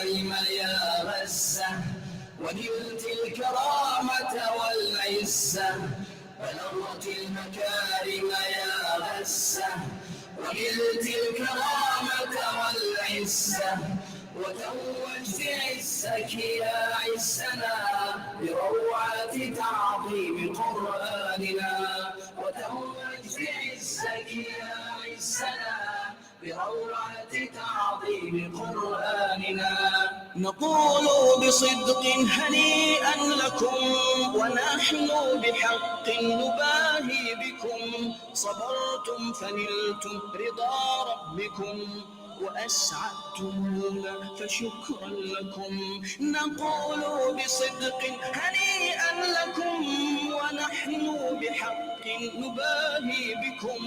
المكارم يا غزة ونلت الكرامة والعزة بلغت المكارم يا غزة ونلت الكرامة والعزة وتوجت عزك يا عزنا بروعة تعظيم قرآننا وتوجت عزك يا عزنا بروعة تعظيم قرآننا نقول بصدق هنيئا لكم ونحن بحق نباهي بكم صبرتم فنلتم رضا ربكم وأسعدتمونا فشكرا لكم نقول بصدق هنيئا لكم ونحن بحق نباهي بكم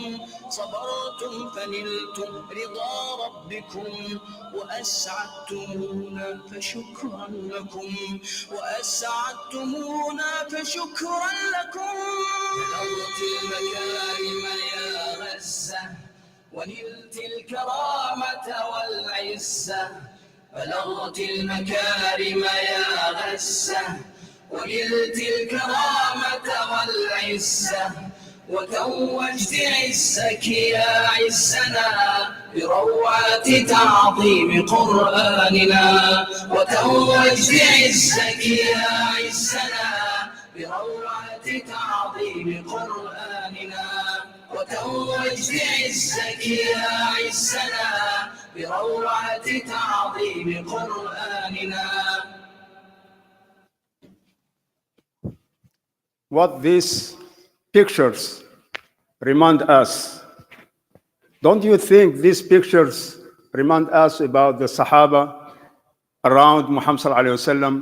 صبرتم فنلتم رضا ربكم وأسعدتمونا فشكرا لكم وأسعدتمونا فشكرا لكم بلغت المكارم يا غزة ونلت الكرامة والعزة بلغت المكارم يا غزة ونلت الكرامة والعزة وتوجت عزك يا عزنا بروعة تعظيم قرآننا وتوجت عزك يا عزنا بروعة تعظيم قرآننا وتوجت عزك يا عزنا بروعة تعظيم قرآننا. What these pictures remind us. Don't you think these pictures remind us about the Sahaba around Muhammad sallallahu alaihi wasallam,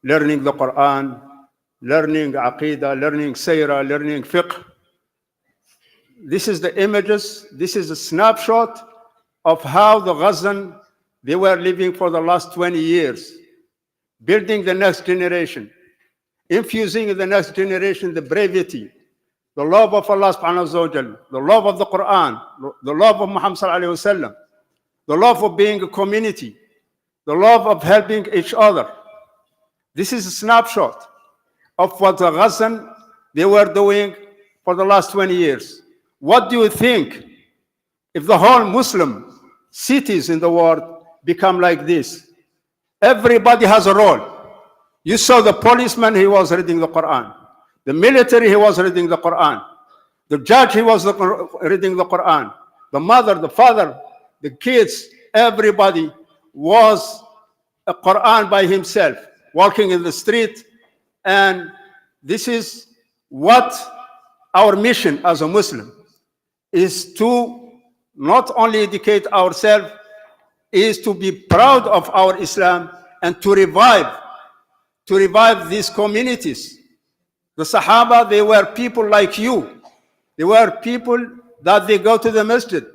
learning the Quran, learning Aqidah, learning Seerah, learning Fiqh? This is the images, this is a snapshot of how the Ghazan, they were living for the last 20 years, building the next generation, infusing in the next generation the brevity, the love of Allah subhanahu wa ta'ala, the love of the Quran, the love of Muhammad sallallahu alayhi wa sallam, the love of being a community, the love of helping each other. This is a snapshot of what the Ghazan, they were doing for the last 20 years. What do you think if the whole Muslim cities in the world become like this? Everybody has a role. You saw the policeman, he was reading the Quran. The military, he was reading the Quran. The judge, he was reading the Quran. The mother, the father, the kids, everybody was a Quran by himself, walking in the street. And this is what our mission as a Muslim is, to not only educate ourselves, is to be proud of our Islam and to revive these communities. The Sahaba, they were people like you. They were people that they go to the Masjid.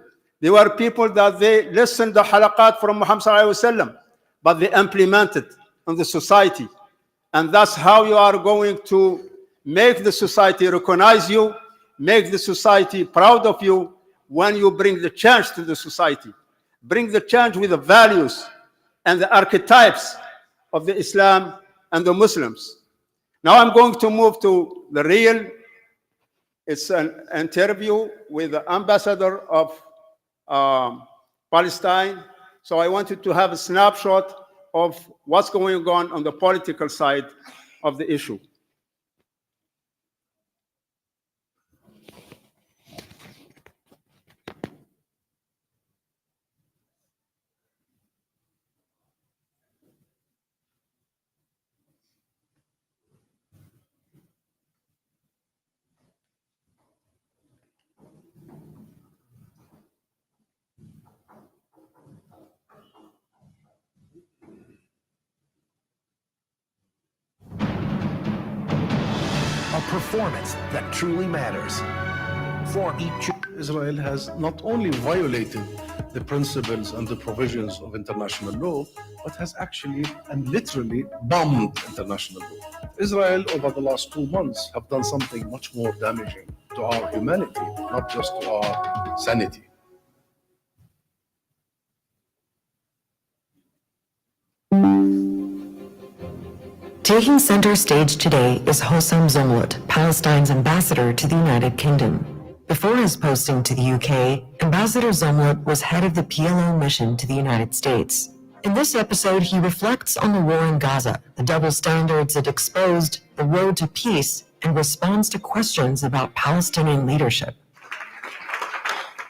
They were people that they listened to halaqat from Muhammad sallallahu alaihi wasallam, but they implemented in the society. And that's how you are going to make the society recognize you, make the society proud of you when you bring the change to the society. Bring the change with the values and the archetypes of the Islam and the Muslims. Now I'm going to move to the real. It's an interview with the ambassador of Palestine. So I wanted to have a snapshot of what's going on the political side of the issue. A performance that truly matters. For each Israel has not only violated the principles and the provisions of international law, but has actually and literally bombed international law. Israel, over the last 2 months, have done something much more damaging to our humanity, not just to our sanity. Taking center stage today is Hossam Zomlot, Palestine's ambassador to the United Kingdom. Before his posting to the UK, Ambassador Zomlot was head of the PLO mission to the United States. In this episode, he reflects on the war in Gaza, the double standards it exposed, the road to peace, and responds to questions about Palestinian leadership.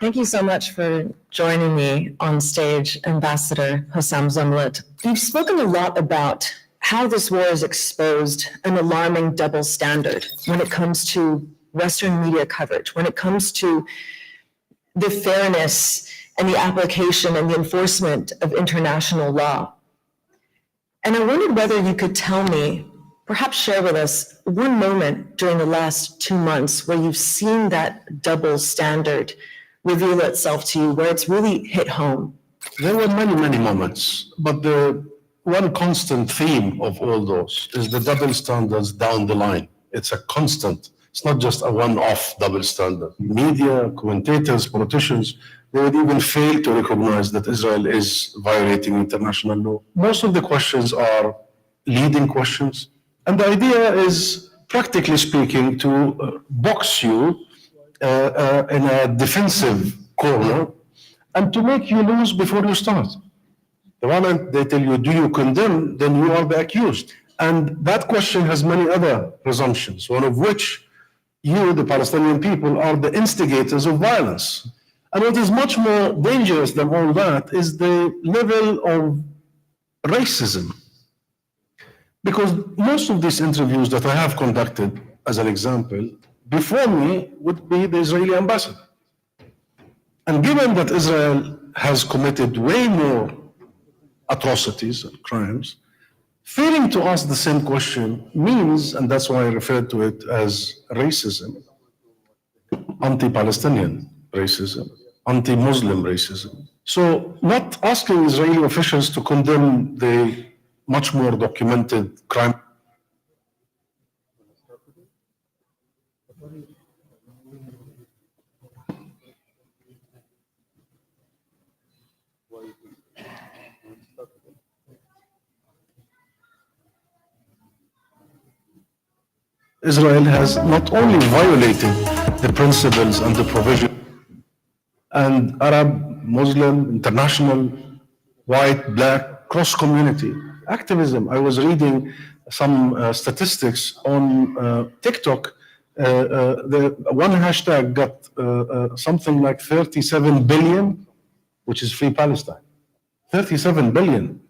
Thank you so much for joining me on stage, Ambassador Hossam Zomlot. You've spoken a lot about how this war has exposed an alarming double standard when it comes to Western media coverage, when it comes to the fairness and the application and the enforcement of international law. And I wondered whether you could tell me, perhaps share with us, one moment during the last 2 months where you've seen that double standard reveal itself to you, where it's really hit home. There were many, many moments, but the one constant theme of all those is the double standards down the line. It's a constant. It's not just a one-off double standard. Media, commentators, politicians, they would even fail to recognize that Israel is violating international law. Most of the questions are leading questions. And the idea is, practically speaking, to box you in a defensive corner and to make you lose before you start. The moment they tell you, do you condemn, then you are the accused. And that question has many other presumptions, one of which you, the Palestinian people, are the instigators of violence. And what is much more dangerous than all that is the level of racism. Because most of these interviews that I have conducted, as an example, before me would be the Israeli ambassador. And given that Israel has committed way more atrocities and crimes, failing to ask the same question means, and that's why I referred to it as racism, anti-Palestinian racism, anti-Muslim racism. So not asking Israeli officials to condemn the much more documented crime. Israel has not only violated the principles and the provision, and Arab, Muslim, international, white, black, cross-community activism. I was reading some statistics on TikTok. The one hashtag got something like 37 billion, which is Free Palestine. 37 billion.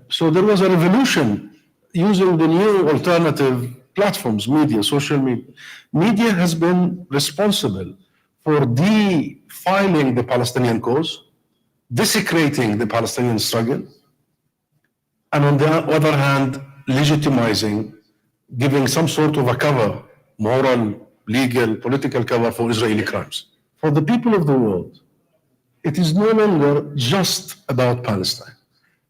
So there was a revolution using the new alternative platforms, media, social media. Media has been responsible for defiling the Palestinian cause, desecrating the Palestinian struggle, and on the other hand, legitimizing, giving some sort of a cover, moral, legal, political cover for Israeli crimes. For the people of the world, it is no longer just about Palestine.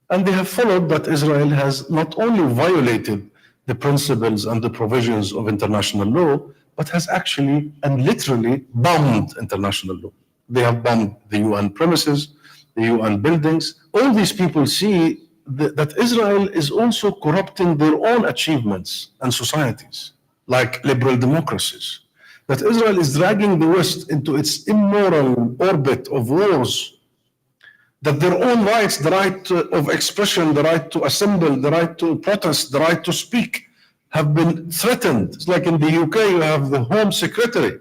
And they have followed that Israel has not only violated the principles and the provisions of international law, but has actually and literally bombed international law. They have bombed the UN premises, the UN buildings. All these people see that Israel is also corrupting their own achievements and societies, like liberal democracies. That Israel is dragging the West into its immoral orbit of wars, that their own rights, the right of expression, the right to assemble, the right to protest, the right to speak, have been threatened. It's like in the UK, you have the Home Secretary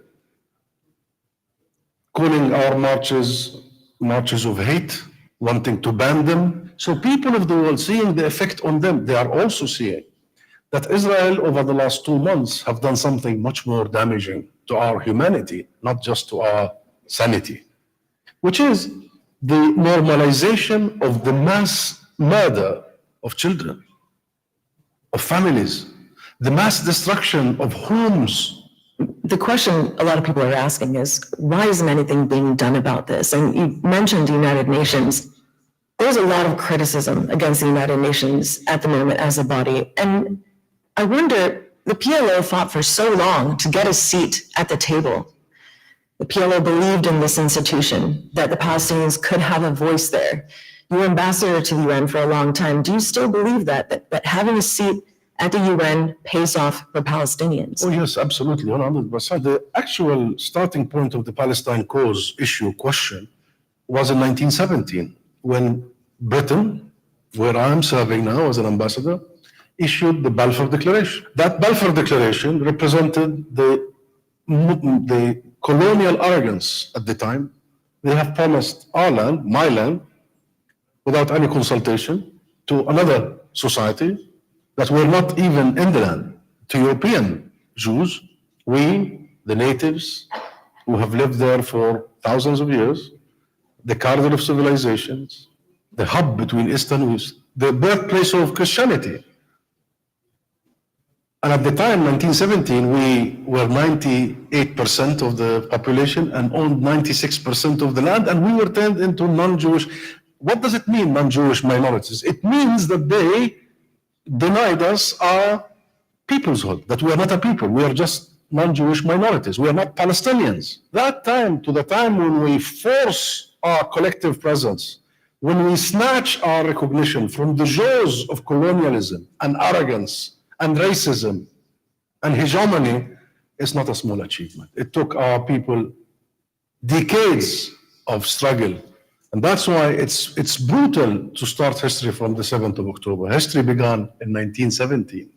calling our marches of hate, wanting to ban them. So people of the world, seeing the effect on them, they are also seeing that Israel over the last 2 months have done something much more damaging to our humanity, not just to our sanity, which is the normalization of the mass murder of children, of families, the mass destruction of homes. The question a lot of people are asking is, why isn't anything being done about this? And you mentioned the United Nations. There's a lot of criticism against the United Nations at the moment as a body. And I wonder, the PLO fought for so long to get a seat at the table. The PLO believed in this institution, that the Palestinians could have a voice there. You were ambassador to the UN for a long time. Do you still believe that having a seat at the UN pays off for Palestinians? Oh, yes, absolutely, 100%. The actual starting point of the Palestine cause issue question was in 1917, when Britain, where I am serving now as an ambassador, issued the Balfour Declaration. That Balfour Declaration represented the colonial arrogance at the time. They have promised our land, my land, without any consultation to another society that were not even in the land, to European Jews. We, the natives, who have lived there for thousands of years, the cradle of civilizations, the hub between East and West, the birthplace of Christianity. And at the time, 1917, we were 98% of the population and owned 96% of the land, and we were turned into non-Jewish. What does it mean, non-Jewish minorities? It means that they denied us our peoplehood, that we are not a people, we are just non-Jewish minorities, we are not Palestinians. That time to the time when we force our collective presence, when we snatch our recognition from the jaws of colonialism and arrogance and racism and hegemony, is not a small achievement. It took our people decades of struggle. And that's why it's brutal to start history from the 7th of October. History began in 1917.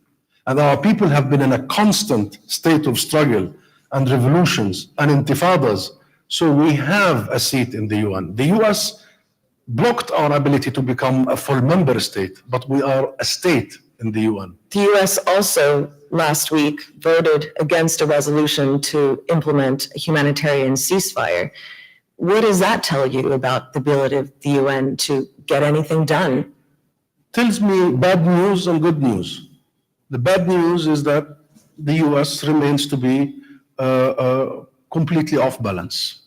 And our people have been in a constant state of struggle and revolutions and intifadas. So we have a seat in the UN. The US blocked our ability to become a full member state, but we are a state in the UN. The US also last week voted against a resolution to implement a humanitarian ceasefire. What does that tell you about the ability of the UN to get anything done? Tells me bad news and good news. The bad news is that the US remains to be completely off balance,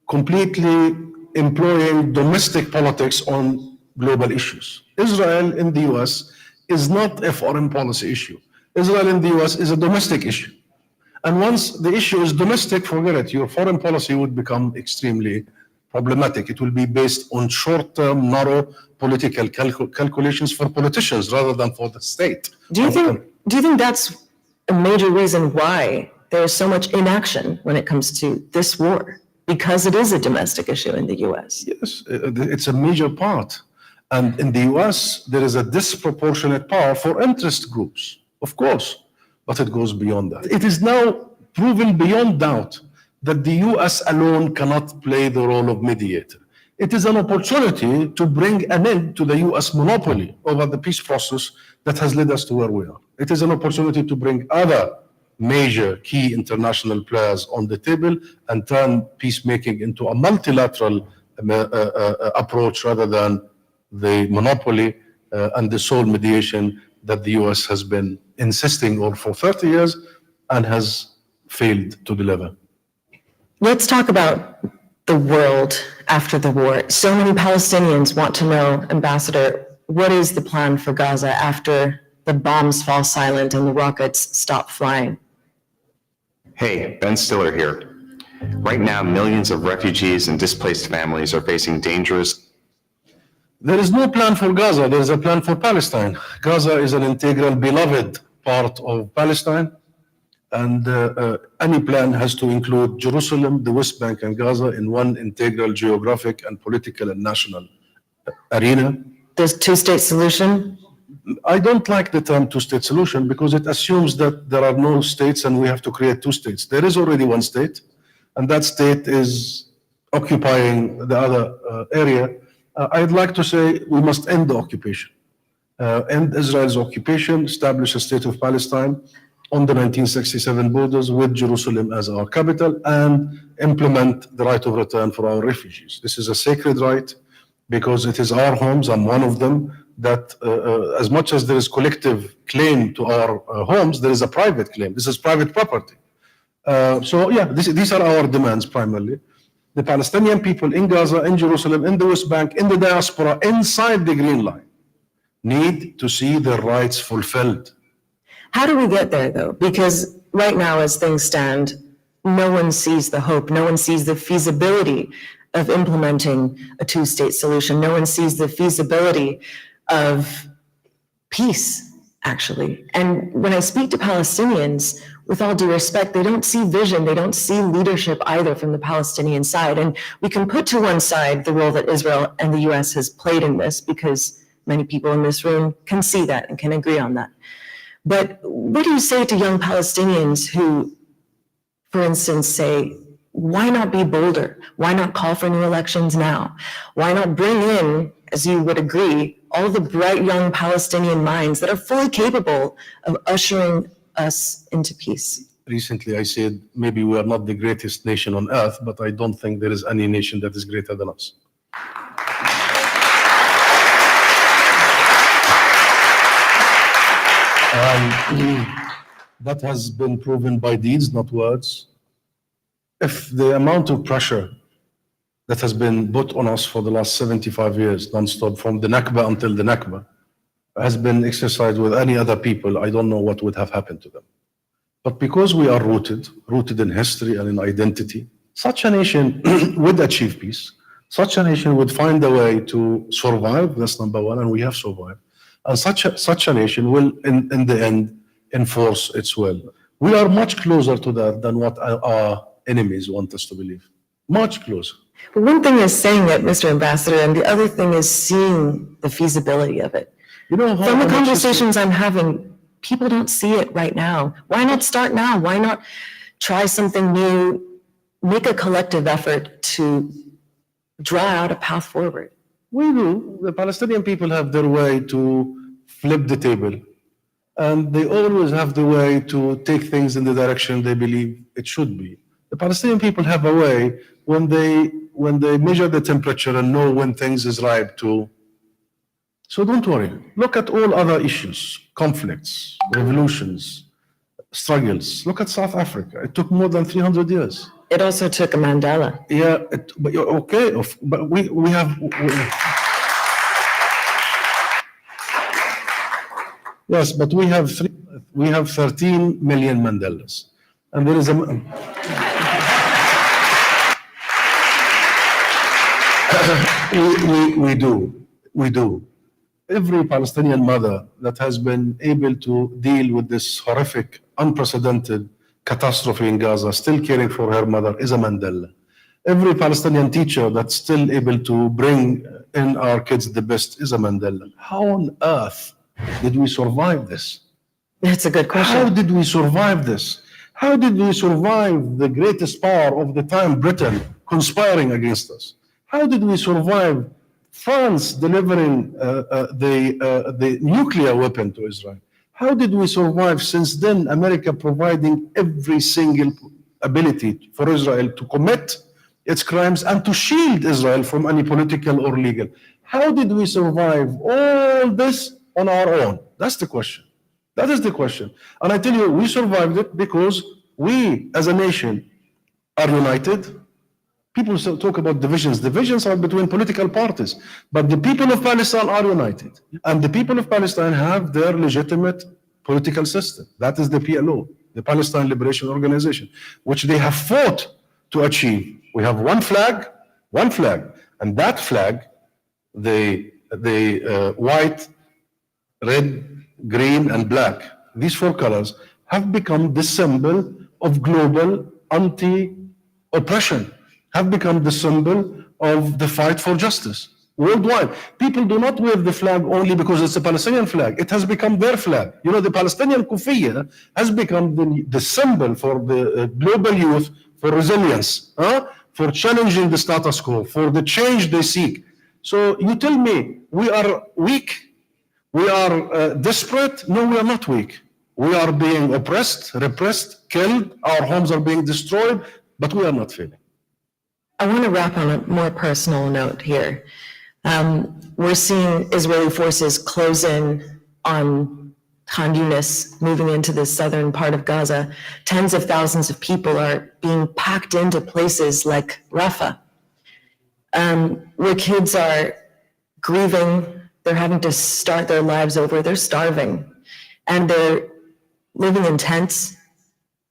completely employing domestic politics on global issues. Israel in the US is not a foreign policy issue. Israel in the US is a domestic issue. And once the issue is domestic, forget it. Your foreign policy would become extremely problematic. It will be based on short-term, narrow political calculations for politicians rather than for the state. Do you think that's a major reason why there's so much inaction when it comes to this war? Because it is a domestic issue in the US. Yes, it's a major part. And in the US, there is a disproportionate power for interest groups, of course. But it goes beyond that. It is now proven beyond doubt that the US alone cannot play the role of mediator. It is an opportunity to bring an end to the US monopoly over the peace process that has led us to where we are. It is an opportunity to bring other major key international players on the table and turn peacemaking into a multilateral approach rather than the monopoly and the sole mediation that the US has been insisting on for 30 years and has failed to deliver. Let's talk about the world after the war. So many Palestinians want to know, Ambassador, what is the plan for Gaza after the bombs fall silent and the rockets stop flying? Hey, Ben Stiller here. Right now, millions of refugees and displaced families are facing dangerous. There is no plan for Gaza, there is a plan for Palestine. Gaza is an integral, beloved part of Palestine, and any plan has to include Jerusalem, the West Bank, and Gaza in one integral geographic and political and national arena. There's two-state solution? I don't like the term two-state solution because it assumes that there are no states and we have to create two states. There is already one state, and that state is occupying the other area. I'd like to say we must end the occupation, end Israel's occupation, establish a state of Palestine on the 1967 borders with Jerusalem as our capital, and implement the right of return for our refugees. This is a sacred right because it is our homes. I'm one of them. That as much as there is collective claim to our homes, there is a private claim. This is private property. So yeah, these are our demands primarily. The Palestinian people in Gaza, in Jerusalem, in the West Bank, in the diaspora, inside the Green Line, need to see their rights fulfilled. How do we get there, though? Because right now, as things stand, no one sees the hope, no one sees the feasibility of implementing a two-state solution. No one sees the feasibility of peace, actually. And when I speak to Palestinians, with all due respect, they don't see vision, they don't see leadership either from the Palestinian side. And we can put to one side the role that Israel and the US has played in this, because many people in this room can see that and can agree on that. But what do you say to young Palestinians who, for instance, say, why not be bolder? Why not call for new elections now? Why not bring in, as you would agree, all the bright young Palestinian minds that are fully capable of ushering us into peace? Recently, I said maybe we are not the greatest nation on earth, but I don't think there is any nation that is greater than us. That has been proven by deeds, not words. If the amount of pressure that has been put on us for the last 75 years, non-stop, from the Nakba until the Nakba, has been exercised with any other people, I don't know what would have happened to them. But because we are rooted in history and in identity, such a nation would achieve peace. Such a nation would find a way to survive, that's number one, and we have survived. And such a nation will, in the end, enforce its will. We are much closer to that than what our enemies want us to believe. Much closer. But one thing is saying it, Mr. Ambassador, and the other thing is seeing the feasibility of it. You know, From the conversations I'm having, people don't see it right now. Why not start now? Why not try something new, make a collective effort to draw out a path forward? We do. The Palestinian people have their way to flip the table. And they always have the way to take things in the direction they believe it should be. The Palestinian people have a way when they measure the temperature and know when things is ripe to. So don't worry. Look at all other issues, conflicts, revolutions, struggles. Look at South Africa. It took more than 300 years. It also took a Mandela. Yeah, but okay, but we have. Yes, but we have 13 million Mandelas, and there is a. We do. Every Palestinian mother that has been able to deal with this horrific, unprecedented catastrophe in Gaza, still caring for her mother, is a Mandela. Every Palestinian teacher that's still able to bring in our kids the best is a Mandela. How on earth did we survive this? That's a good question. How did we survive this? How did we survive the greatest power of the time, Britain, conspiring against us? How did we survive France delivering the nuclear weapon to Israel? How did we survive since then, America providing every single ability for Israel to commit its crimes and to shield Israel from any political or legal? How did we survive all this on our own? That's the question. That is the question. And I tell you, we survived it because we, as a nation, are united. People talk about divisions. Divisions are between political parties. But the people of Palestine are united. And the people of Palestine have their legitimate political system. That is the PLO, the Palestine Liberation Organization, which they have fought to achieve. We have one flag. And that flag, the white, red, green, and black, these four colors, have become the symbol of global anti-oppression, have become the symbol of the fight for justice worldwide. People do not wear the flag only because it's a Palestinian flag. It has become their flag. You know, the Palestinian kufiya has become the symbol for the global youth, for resilience, for challenging the status quo, for the change they seek. So you tell me, we are weak? We are desperate? No, we are not weak. We are being oppressed, repressed, killed. Our homes are being destroyed, but we are not failing. I want to wrap on a more personal note here. We're seeing Israeli forces close in on Khan Yunis, moving into the southern part of Gaza. Tens of thousands of people are being packed into places like Rafah, where kids are grieving. They're having to start their lives over. They're starving, and they're living in tents.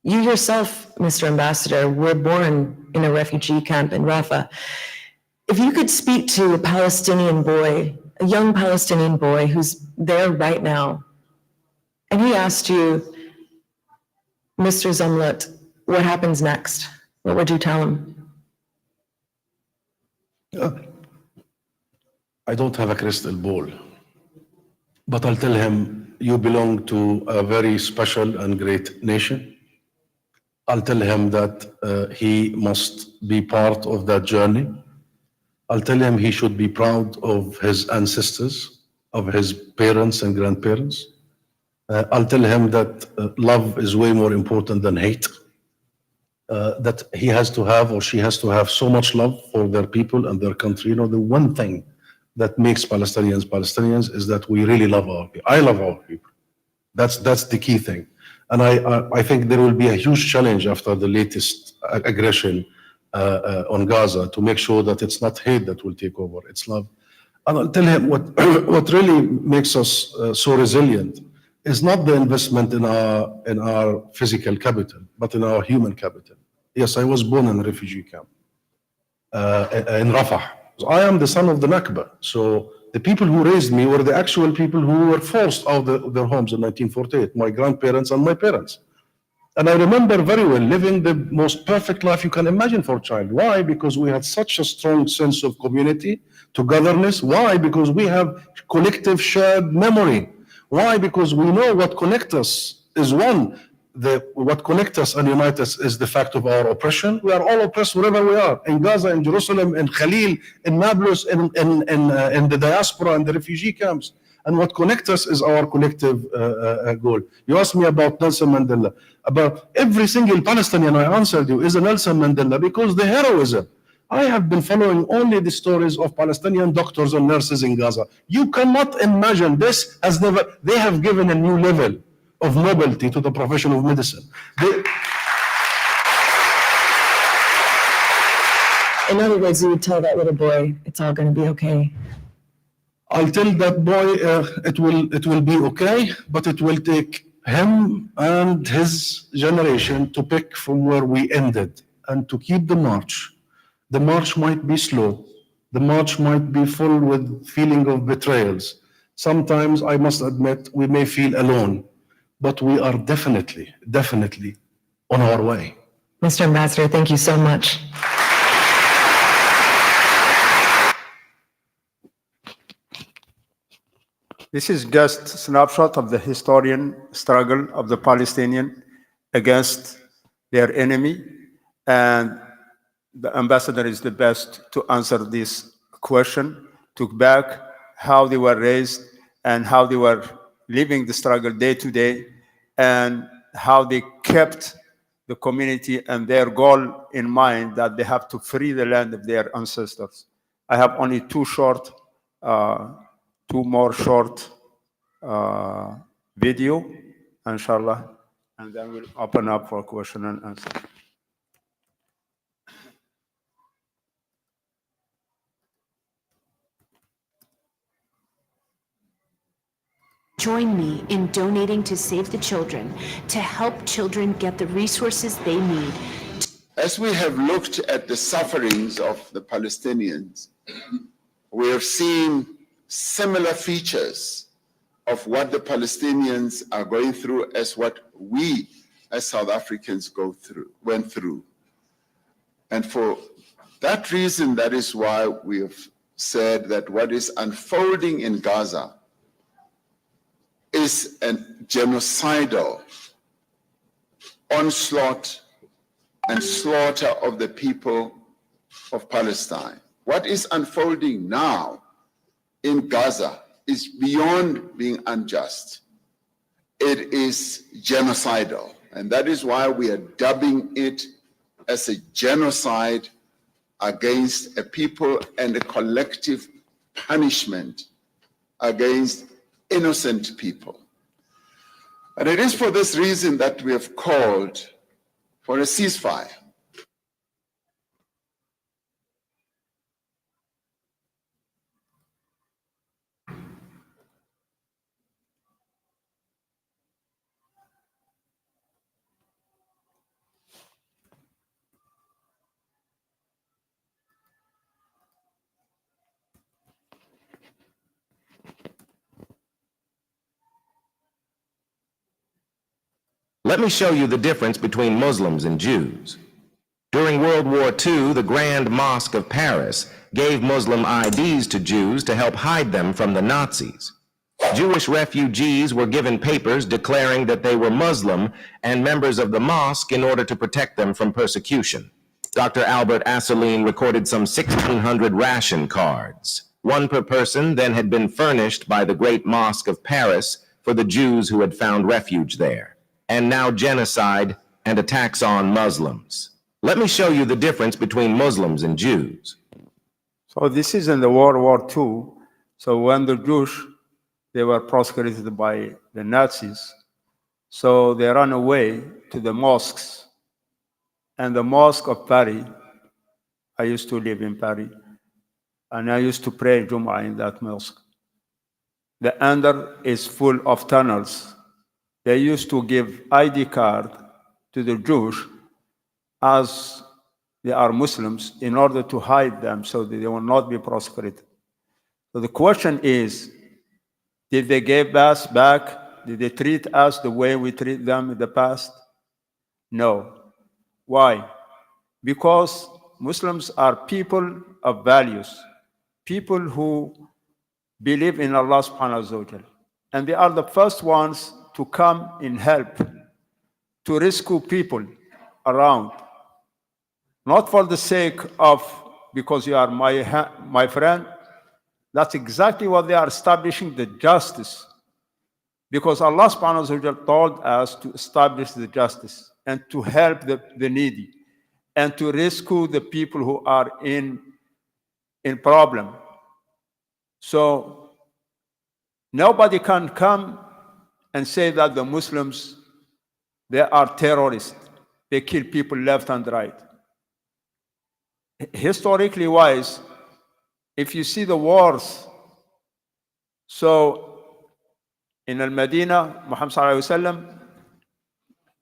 You yourself, Mr. Ambassador, were born in a refugee camp in Rafah. If you could speak to a Palestinian boy, a young Palestinian boy who's there right now, and he asked you, Mr. Zumlot, what happens next? What would you tell him? I don't have a crystal ball, but I'll tell him you belong to a very special and great nation. I'll tell him that he must be part of that journey. I'll tell him he should be proud of his ancestors, of his parents and grandparents. I'll tell him that love is way more important than hate. That he has to have or she has to have so much love for their people and their country. You know, the one thing that makes Palestinians Palestinians is that we really love our people. I love our people. That's the key thing. And I think there will be a huge challenge after the latest aggression on Gaza to make sure that it's not hate that will take over, it's love. And I'll tell him what really makes us so resilient is not the investment in our physical capital, but in our human capital. Yes, I was born in a refugee camp in Rafah. So I am the son of the Nakba. So the people who raised me were the actual people who were forced out of their homes in 1948, my grandparents and my parents. And I remember very well living the most perfect life you can imagine for a child. Why? Because we had such a strong sense of community, togetherness. Why? Because we have collective shared memory. Why? Because we know what connects us is one. What connects us and unites us is the fact of our oppression. We are all oppressed wherever we are, in Gaza, in Jerusalem, in Khalil, in Nablus, in the diaspora, and the refugee camps. And what connects us is our collective goal. You asked me about Nelson Mandela. About every single Palestinian I answered you is a Nelson Mandela because the heroism. I have been following only the stories of Palestinian doctors and nurses in Gaza. You cannot imagine this has never, they have given a new level of nobility to the profession of medicine. In other words, you would tell that little boy, it's all going to be okay. I'll tell that boy it will be okay, but it will take him and his generation to pick from where we ended and to keep the march. The march might be slow. The march might be full with feeling of betrayals. Sometimes, I must admit, we may feel alone, but we are definitely on our way. Mr. Ambassador, thank you so much. This is just a snapshot of the historian struggle of the Palestinian against their enemy, and the ambassador is the best to answer this question, took back how they were raised and how they were living the struggle day to day, and how they kept the community and their goal in mind that they have to free the land of their ancestors. I have only two more short video, inshallah, and then we'll open up for question and answer. Join me in donating to Save the Children to help children get the resources they need. As we have looked at the sufferings of the Palestinians, we have seen similar features of what the Palestinians are going through as what we as South Africans went through. And for that reason, that is why we have said that what is unfolding in Gaza is a genocidal onslaught and slaughter of the people of Palestine. What is unfolding now in Gaza is beyond being unjust. It is genocidal, and that is why we are dubbing it as a genocide against a people and a collective punishment against innocent people. And it is for this reason that we have called for a ceasefire. Let me show you the difference between Muslims and Jews. During World War II, the Grand Mosque of Paris gave Muslim IDs to Jews to help hide them from the Nazis. Jewish refugees were given papers declaring that they were Muslim and members of the mosque in order to protect them from persecution. Dr. Albert Asseline recorded some 1,600 ration cards. One per person then had been furnished by the Great Mosque of Paris for the Jews who had found refuge there. And now genocide and attacks on Muslims. Let me show you the difference between Muslims and Jews. So this is in the World War II. So when the Jews, they were prosecuted by the Nazis, so they ran away to the mosques. And the Mosque of Paris, I used to live in Paris, and I used to pray Jum'ah in that mosque. The under is full of tunnels. They used to give ID card to the Jews as they are Muslims in order to hide them so that they will not be prosecuted. So the question is, did they give us back? Did they treat us the way we treat them in the past? No. Why? Because Muslims are people of values, people who believe in Allah subhanahu wa ta'ala. And they are the first ones to come in help, to rescue people around. Not for the sake of, because you are my friend. That's exactly what they are establishing, the justice. Because Allah subhanahu wa ta'ala told us to establish the justice and to help the needy and to rescue the people who are in problem. So nobody can come and say that the Muslims, they are terrorists. They kill people left and right. Historically wise, if you see the wars, so in Al-Madinah, Muhammad sallallahu alaihi wasallam,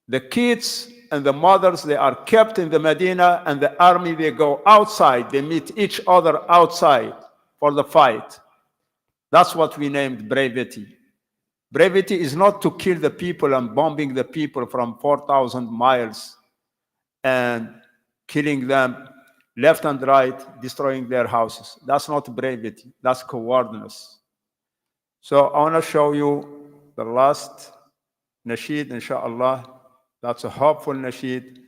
the kids and the mothers, they are kept in the Medina, and the army, they go outside. They meet each other outside for the fight. That's what we named brevity. Brevity is not to kill the people and bombing the people from 4,000 miles and killing them left and right, destroying their houses. That's not brevity. That's cowardness. So I want to show you the last nasheed, inshallah. That's a hopeful nasheed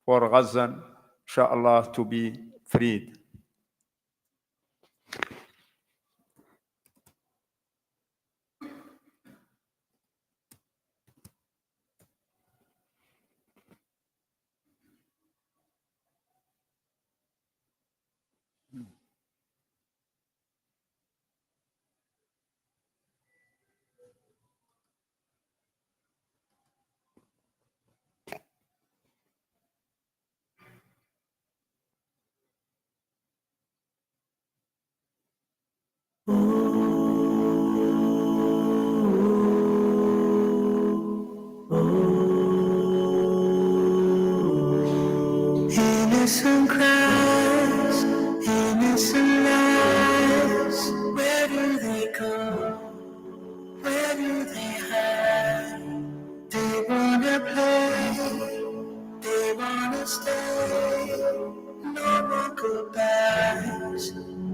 for Gaza, inshallah, to be freed. Innocent cries, innocent lives. Where do they go? Where do they hide? They wanna play, they wanna stay. No more goodbyes,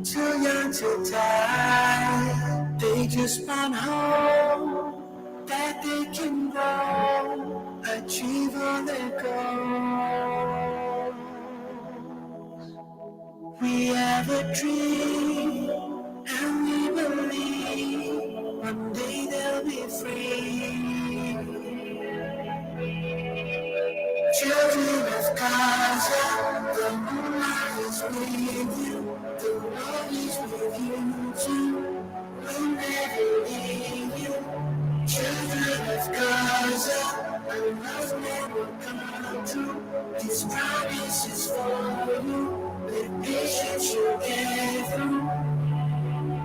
too young to die. They just want home, that they can grow, achieve all their goals. We have a dream, and we believe one day they'll be free. Children of Gaza, the moonlight is with you, the Lord is with you too. We'll never leave you. Children of Gaza, our love never come true. This promise is for you. With patience you'll get through.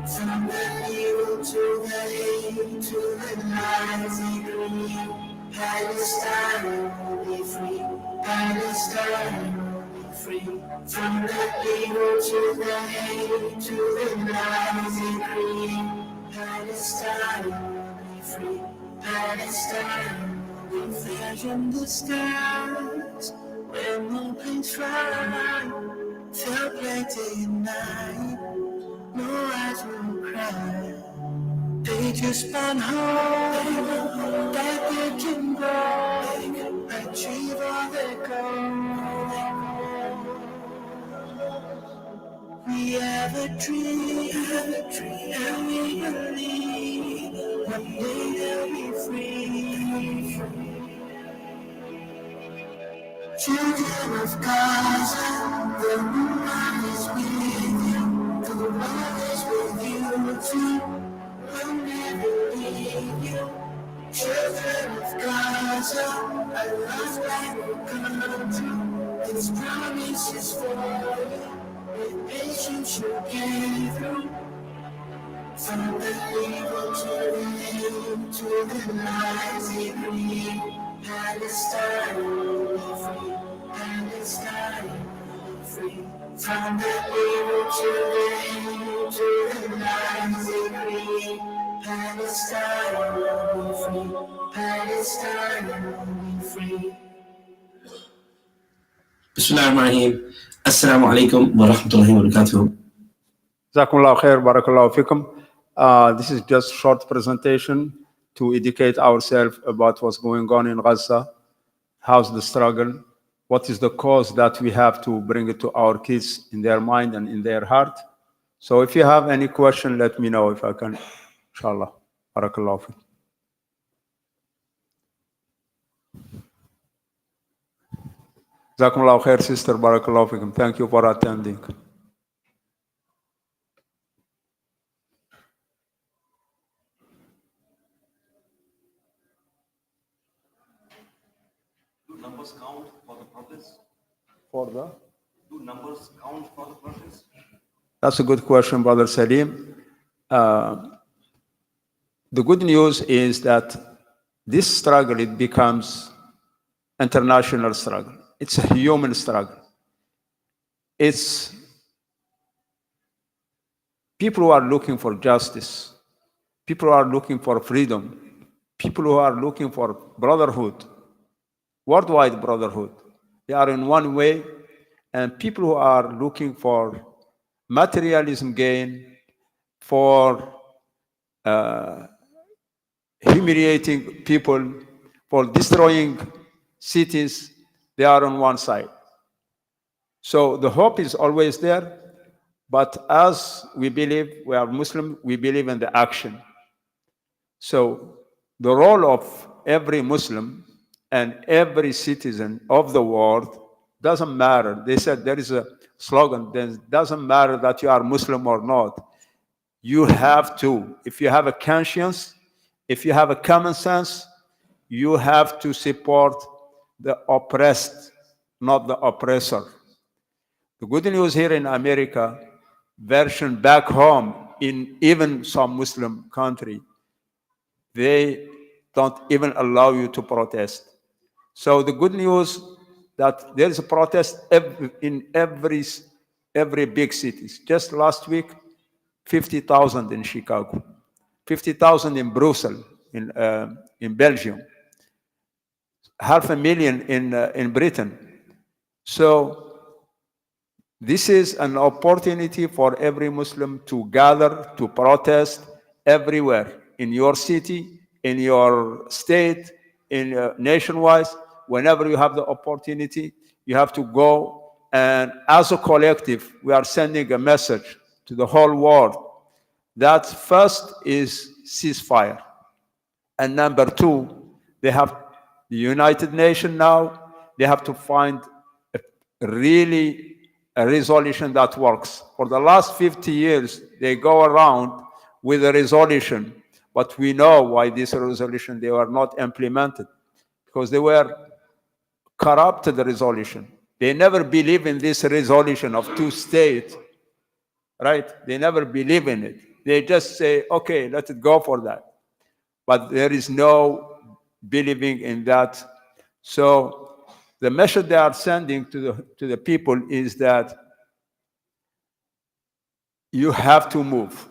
From the evil to the hate, to the lies they create. Palestine will be free. Palestine will be free. From the evil to the hate, to the lies they create. Palestine will be free. Palestine will Imagine the stars when the planes fly. Felt like day and night. No eyes will cry. They just want home that they can grow, achieve all their goals. We have a dream, and we believe one day they'll be free. Children of Gaza, the moonlight is with you, the Lord is with you too. We'll never leave you. Children of Gaza, our love's light will come true. This promise is for you. With patience you'll get through. From the evil to the end, to the lies they breathe. Palestine will be free. Palestine will be free. From the evil to the end, to the lies they breathe. Palestine will be free. Palestine will be free. Bismillahirrahmanirrahim. Assalamu alaikum wa rahmatullahi wa barakatuh. Jazakumullah khair, barakallahu fikum. This is just short presentation to educate ourselves about what's going on in Gaza, how's the struggle, what is the cause that we have to bring it to our kids in their mind and in their heart. So if you have any question, let me know if I can, inshallah. Barakallahu fikum. Jazakumullah khair, sister, barakallahu fikum. Thank you for attending. Numbers count for the prophets? Do numbers count for the prophets? That's a good question, Brother Salim. The good news is that this struggle, it becomes international struggle. It's a human struggle. It's people who are looking for justice, people who are looking for freedom, people who are looking for brotherhood, worldwide brotherhood. They are in one way, and people who are looking for materialism gain, for humiliating people, for destroying cities, they are on one side. So the hope is always there, but as we believe, we are Muslim, we believe in the action. So the role of every Muslim and every citizen of the world doesn't matter. They said there is a slogan, it doesn't matter that you are Muslim or not. You have to, if you have a conscience, if you have a common sense, you have to support the oppressed, not the oppressor. The good news here in America, version back home, in even some Muslim country, they don't even allow you to protest. So the good news that there is a protest in every big cities. Just last week, 50,000 in Chicago, 50,000 in Brussels, in Belgium, 500,000 in Britain. So this is an opportunity for every Muslim to gather, to protest everywhere, in your city, in your state, in nationwide. Whenever you have the opportunity, you have to go. And as a collective, we are sending a message to the whole world that first is ceasefire. And number two, they have the United Nations now, they have to find a resolution that works. For the last 50 years, they go around with a resolution, but we know why this resolution, they were not implemented, because they were corrupted resolution. They never believe in this resolution of two states, right? They never believe in it. They just say, okay, let it go for that. But there is no believing in that. So the message they are sending to the people is that you have to move.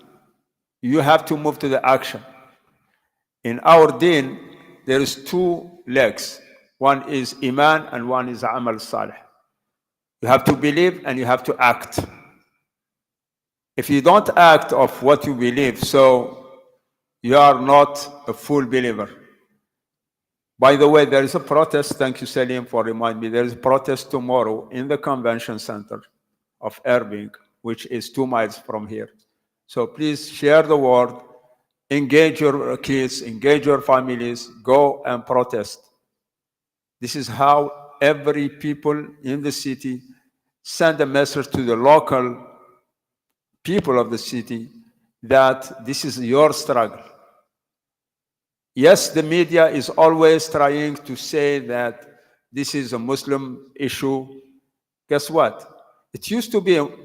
You have to move to the action. In our deen, there is two legs. One is Iman and one is Amal Salih. You have to believe and you have to act. If you don't act of what you believe, so you are not a full believer. By the way, there is a protest. Thank you, Salim, for reminding me. There is a protest tomorrow in the convention center of Irving, which is 2 miles from here. So please share the word, engage your kids, engage your families, go and protest. This is how every people in the city send a message to the local people of the city that this is your struggle. Yes, the media is always trying to say that this is a Muslim issue. Guess what?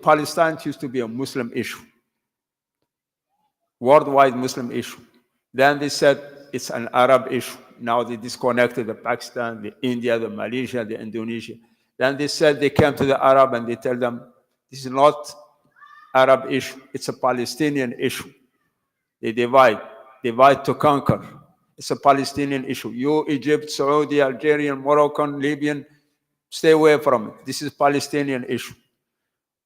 Palestine used to be a Muslim issue, worldwide Muslim issue. Then they said it's an Arab issue. Now they disconnected the Pakistan, the India, the Malaysia, the Indonesia. Then they said they came to the Arab and they tell them this is not Arab issue, it's a Palestinian issue. They divide to conquer. It's a Palestinian issue. You, Egypt, Saudi, Algerian, Moroccan, Libyan, stay away from it. This is Palestinian issue.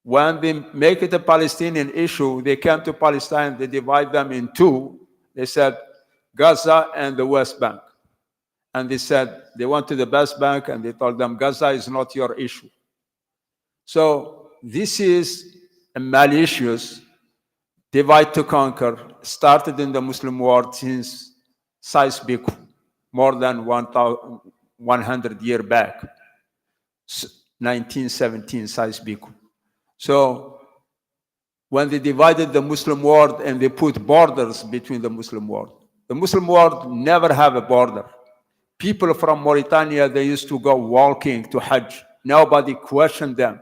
When they make it a Palestinian issue, they came to Palestine, they divide them in two. They said Gaza and the West Bank. And they said they went to the West Bank and they told them Gaza is not your issue. So this is a malicious divide to conquer, started in the Muslim world since Sais Biko, more than 100 years back, 1917 Sais Biko. So when they divided the Muslim world and they put borders between the Muslim world never have a border. People from Mauritania, they used to go walking to Hajj. Nobody questioned them.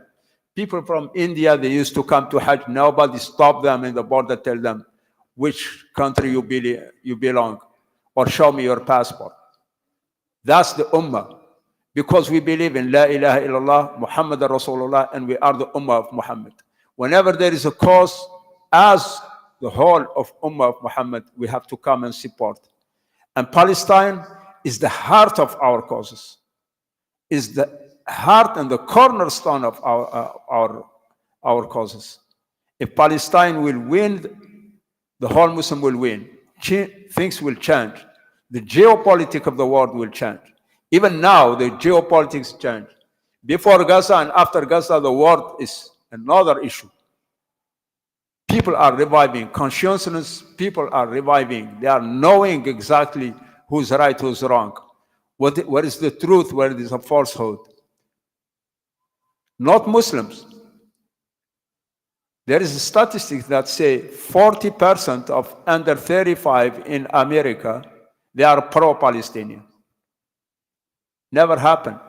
People from India, they used to come to Hajj. Nobody stopped them in the border, tell them which country you belong, or show me your passport. That's the Ummah. Because we believe in La ilaha illallah, Muhammad Rasulullah, and we are the Ummah of Muhammad. Whenever there is a cause, as the whole of Ummah of Muhammad, we have to come and support. And Palestine is the heart of our causes, is the heart and the cornerstone of our causes. If Palestine will win, the whole Muslim will win. Things will change. The geopolitics of the world will change. Even now, the geopolitics change. Before Gaza and after Gaza, the world is another issue. People are reviving. Consciousness, people are reviving. They are knowing exactly who's right, who's wrong. What is the truth, where is a falsehood. Not Muslims. There is a statistic that say 40% of under 35 in America, they are pro-Palestinian. Never happened.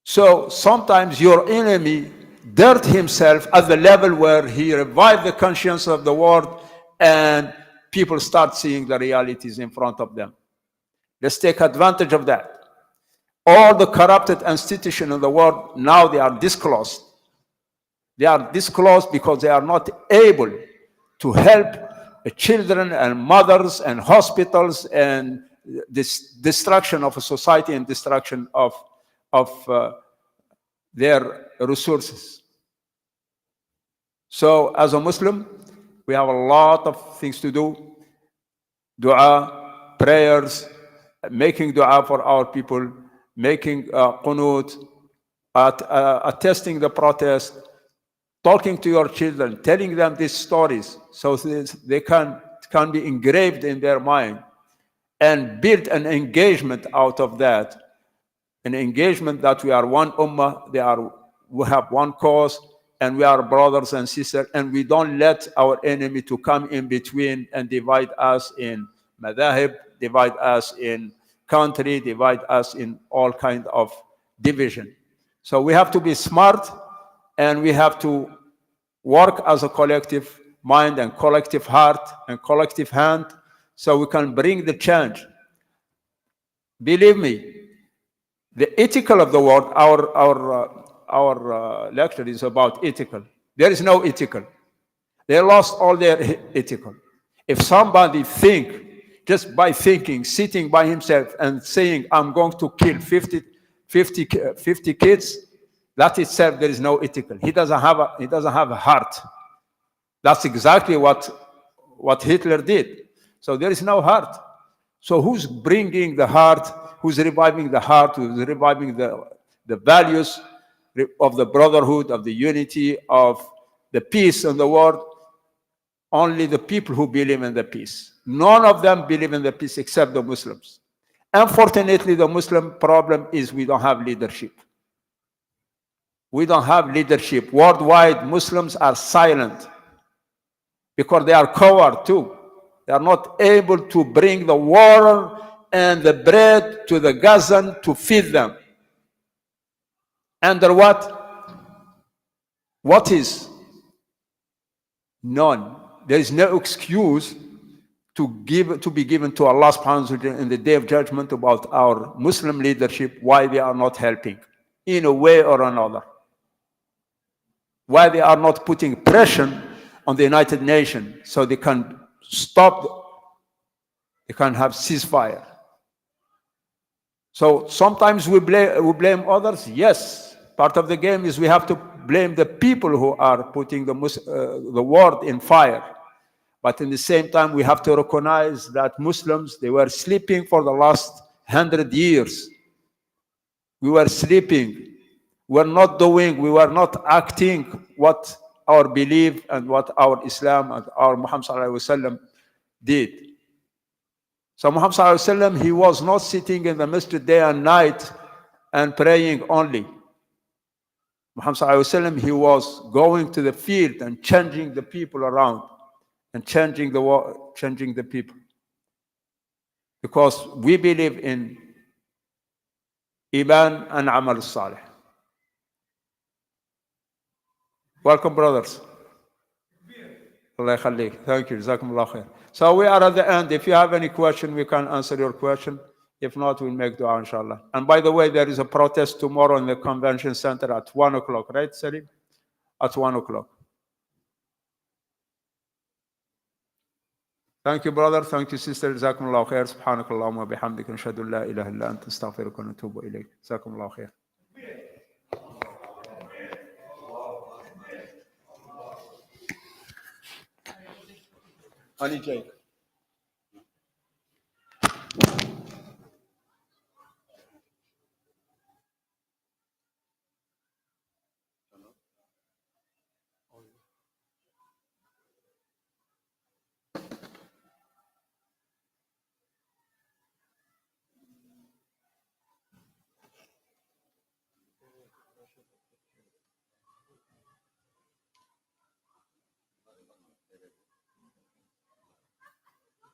So sometimes your enemy dirt himself at the level where he revived the conscience of the world and people start seeing the realities in front of them. Let's take advantage of that. All the corrupted institutions in the world, now they are disclosed. They are disclosed because they are not able to help children and mothers and hospitals and this destruction of a society and destruction of their resources. So as a Muslim, we have a lot of things to do. Dua, prayers, making dua for our people, making qunut, attesting the protest, talking to your children, telling them these stories so they can be engraved in their mind and build an engagement out of that. An engagement that we are one ummah, we have one cause, and we are brothers and sisters, and we don't let our enemy to come in between and divide us in madhahib, divide us in country, divide us in all kind of division. So we have to be smart, and we have to work as a collective mind and collective heart and collective hand so we can bring the change. Believe me, the ethical of the world, our lecture is about ethical. There is no ethical. They lost all their ethical. If somebody think just by thinking, sitting by himself and saying, I'm going to kill 50 kids, that itself, there is no ethical. He doesn't have a heart. That's exactly what Hitler did. So there is no heart. So who's bringing the heart? Who's reviving the heart? Who's reviving the values of the brotherhood, of the unity, of the peace in the world? Only the people who believe in the peace. None of them believe in the peace except the Muslims. Unfortunately, the Muslim problem is we don't have leadership. We don't have leadership. Worldwide, Muslims are silent because they are coward too. They are not able to bring the water and the bread to the Gazan to feed them. Under what? What is? None. There is no excuse to be given to Allah subhanahu wa ta'ala in the day of judgment about our Muslim leadership, why they are not helping in a way or another. Why they are not putting pressure on the United Nations so they can stop, they can have ceasefire. So sometimes we blame others. Yes, part of the game is we have to blame the people who are putting the world in fire. But in the same time, we have to recognize that Muslims, they were sleeping for the last 100 years. We were sleeping. We were not doing, we were not acting what our belief and what our Islam and our Muhammad sallallahu alaihi wasallam did. So Muhammad sallallahu alaihi wasallam, he was not sitting in the masjid day and night and praying only. Muhammad sallallahu alaihi wasallam, he was going to the field and changing the people around and changing the world, changing the people. Because we believe in Iman and Amal Salih. Welcome, brothers. Allah yakhallik. Thank you. Jazakumullah khair. So we are at the end. If you have any question, we can answer your question. If not, we'll make dua, inshallah. And by the way, there is a protest tomorrow in the convention center at 1 o'clock, right, Salim? At 1 o'clock. Thank you, brother. Thank you, sister. Jazakumullah khair. Subhanakallahumma wa bihamdika. Nashhadu an la ilaha illa anta astaghfiruka wa natubu ilayk. Jazakumullah khair. Ali Jake.